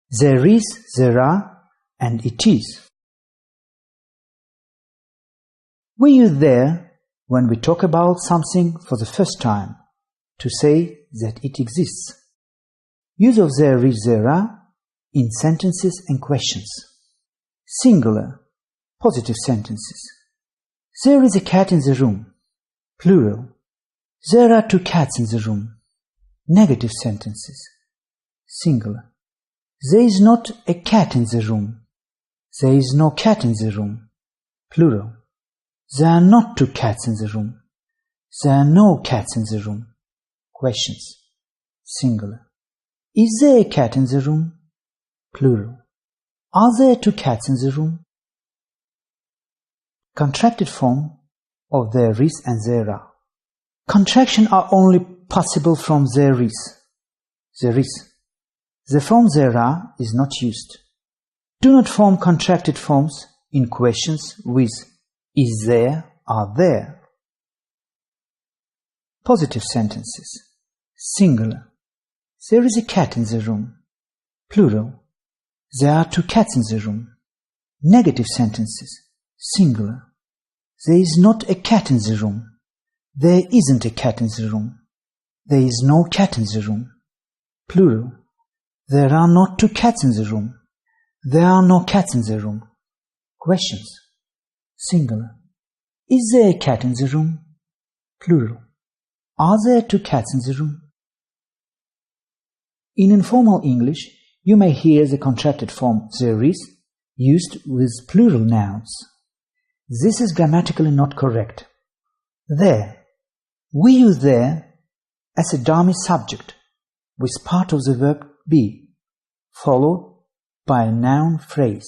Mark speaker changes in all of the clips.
Speaker 1: There is, there are, and it is. We use there when we talk about something for the first time, to say that it exists. Use of there is, there are in sentences and questions. Singular, positive sentences. There is a cat in the room. Plural. There are 2 cats in the room. Negative sentences. Singular. There is not a cat in the room. There is no cat in the room. Plural. There are not 2 cats in the room. There are no cats in the room. Questions. Singular. Is there a cat in the room? Plural. Are there 2 cats in the room? Contracted form of there is and there are. Contraction are only possible from there is. There is. The form there are is not used. Do not form contracted forms in questions with is there, are there. Positive sentences. Singular. There is a cat in the room. Plural. There are 2 cats in the room. Negative sentences. Singular. There is not a cat in the room. There isn't a cat in the room. There is no cat in the room. Plural. There are not 2 cats in the room. There are no cats in the room. Questions. Singular. Is there a cat in the room? Plural. Are there 2 cats in the room? In informal English, you may hear the contracted form there is used with plural nouns. This is grammatically not correct. There. We use there as a dummy subject with part of the verb be, followed by a noun phrase.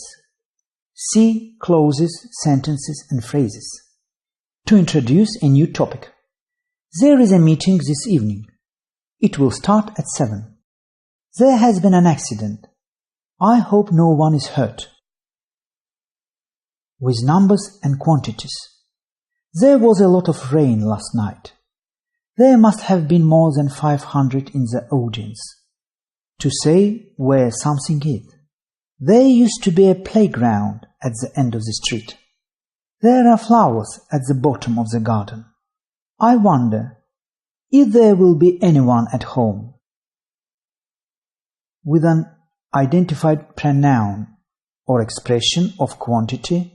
Speaker 1: See clauses, sentences and phrases. To introduce a new topic. There is a meeting this evening. It will start at 7. There has been an accident. I hope no one is hurt. With numbers and quantities. There was a lot of rain last night. There must have been more than 500 in the audience. To say where something is. There used to be a playground at the end of the street. There are flowers at the bottom of the garden. I wonder if there will be anyone at home. With an identified pronoun or expression of quantity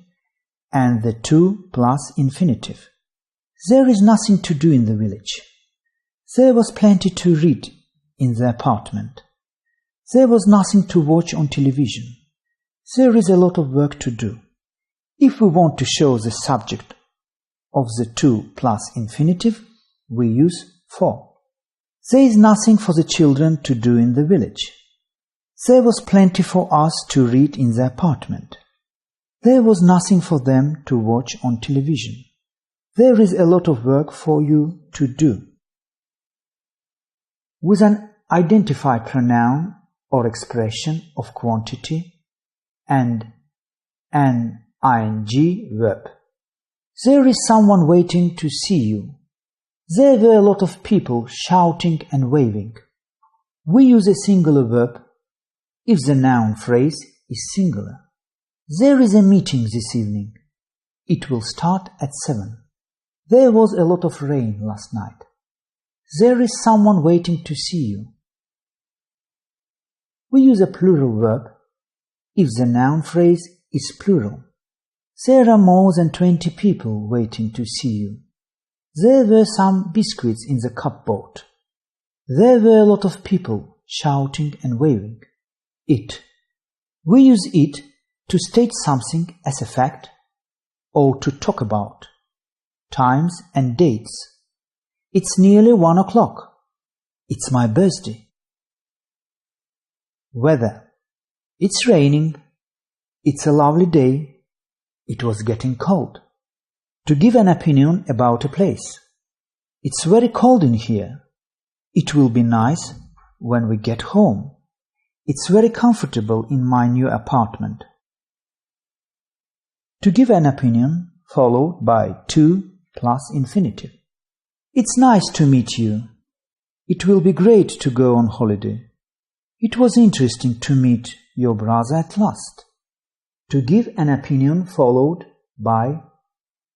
Speaker 1: and the to plus infinitive. There is nothing to do in the village. There was plenty to read in the apartment. There was nothing to watch on television. There is a lot of work to do. If we want to show the subject of the to plus infinitive, we use for. There is nothing for the children to do in the village. There was plenty for us to read in the apartment. There was nothing for them to watch on television. There is a lot of work for you to do. With an identified pronoun or expression of quantity and an ing verb. There is someone waiting to see you. There were a lot of people shouting and waving. We use a singular verb if the noun phrase is singular. There is a meeting this evening. It will start at 7. There was a lot of rain last night. There is someone waiting to see you. We use a plural verb if the noun phrase is plural. There are more than 20 people waiting to see you. There were some biscuits in the cupboard. There were a lot of people shouting and waving. It. We use it to state something as a fact or to talk about. Times and dates. It's nearly 1 o'clock. It's my birthday. Weather. It's raining. It's a lovely day. It was getting cold. To give an opinion about a place. It's very cold in here. It will be nice when we get home. It's very comfortable in my new apartment. To give an opinion followed by to plus infinitive. It's nice to meet you. It will be great to go on holiday. It was interesting to meet your brother at last. To give an opinion followed by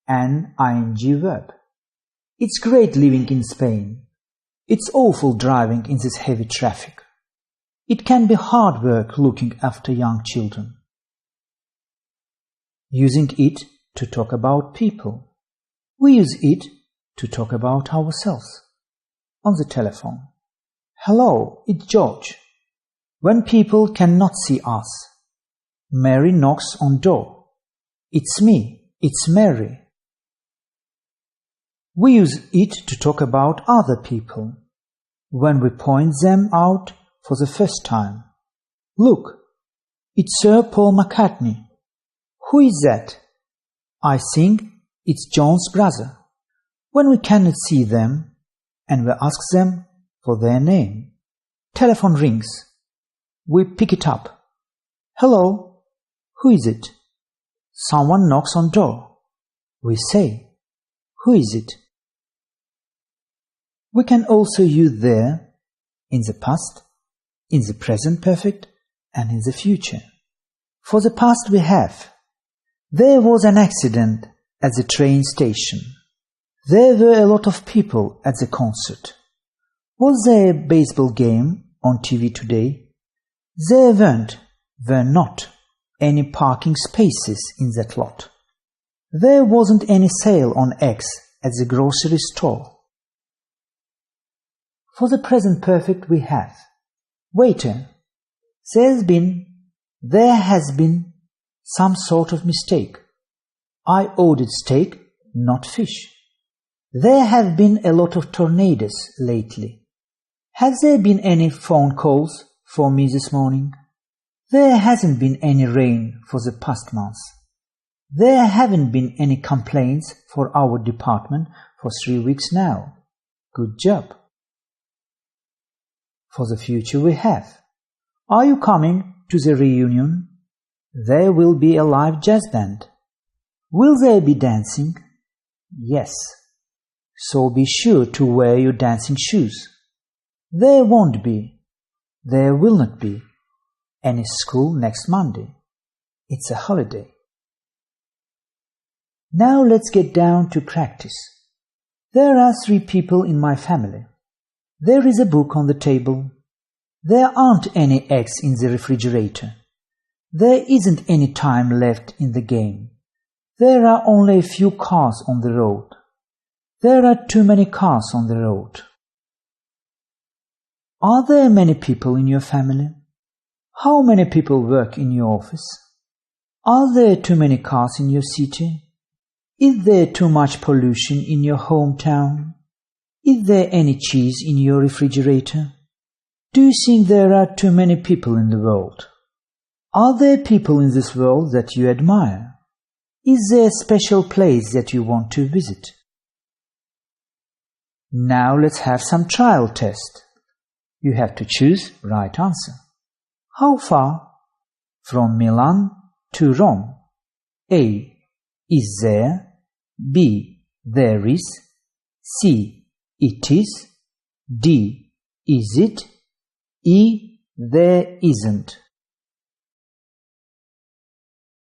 Speaker 1: an ing verb. It's great living in Spain. It's awful driving in this heavy traffic. It can be hard work looking after young children. Using it to talk about people. We use it to talk about ourselves. On the telephone. Hello, it's George. When people cannot see us. Mary knocks on door. It's me, it's Mary. We use it to talk about other people. When we point them out for the first time. Look, it's Sir Paul McCartney. Who is that? I think it's John's brother. When we cannot see them, and we ask them for their name. Telephone rings. We pick it up. Hello, who is it? Someone knocks on door. We say, who is it? We can also use there in the past, in the present perfect, and in the future. For the past we have, there was an accident at the train station. There were a lot of people at the concert. Was there a baseball game on TV today? There were not any parking spaces in that lot. There wasn't any sale on eggs at the grocery store. For the present perfect we have, waiter, there has been some sort of mistake. I ordered steak, not fish. There have been a lot of tornadoes lately. Have there been any phone calls for me this morning? There hasn't been any rain for the past month. There haven't been any complaints for our department for 3 weeks now. Good job. For the future we have. Are you coming to the reunion? There will be a live jazz band. Will there be dancing? Yes. So be sure to wear your dancing shoes. There won't be, there will not be, any school next Monday. It's a holiday. Now let's get down to practice. There are 3 people in my family. There is a book on the table. There aren't any eggs in the refrigerator. There isn't any time left in the game. There are only a few cars on the road. There are too many cars on the road. Are there many people in your family? How many people work in your office? Are there too many cars in your city? Is there too much pollution in your hometown? Is there any cheese in your refrigerator? Do you think there are too many people in the world? Are there people in this world that you admire? Is there a special place that you want to visit? Now let's have some trial test. You have to choose right answer. How far? From Milan to Rome. A. Is there? B. There is. C. It is. D. Is it? E. There isn't.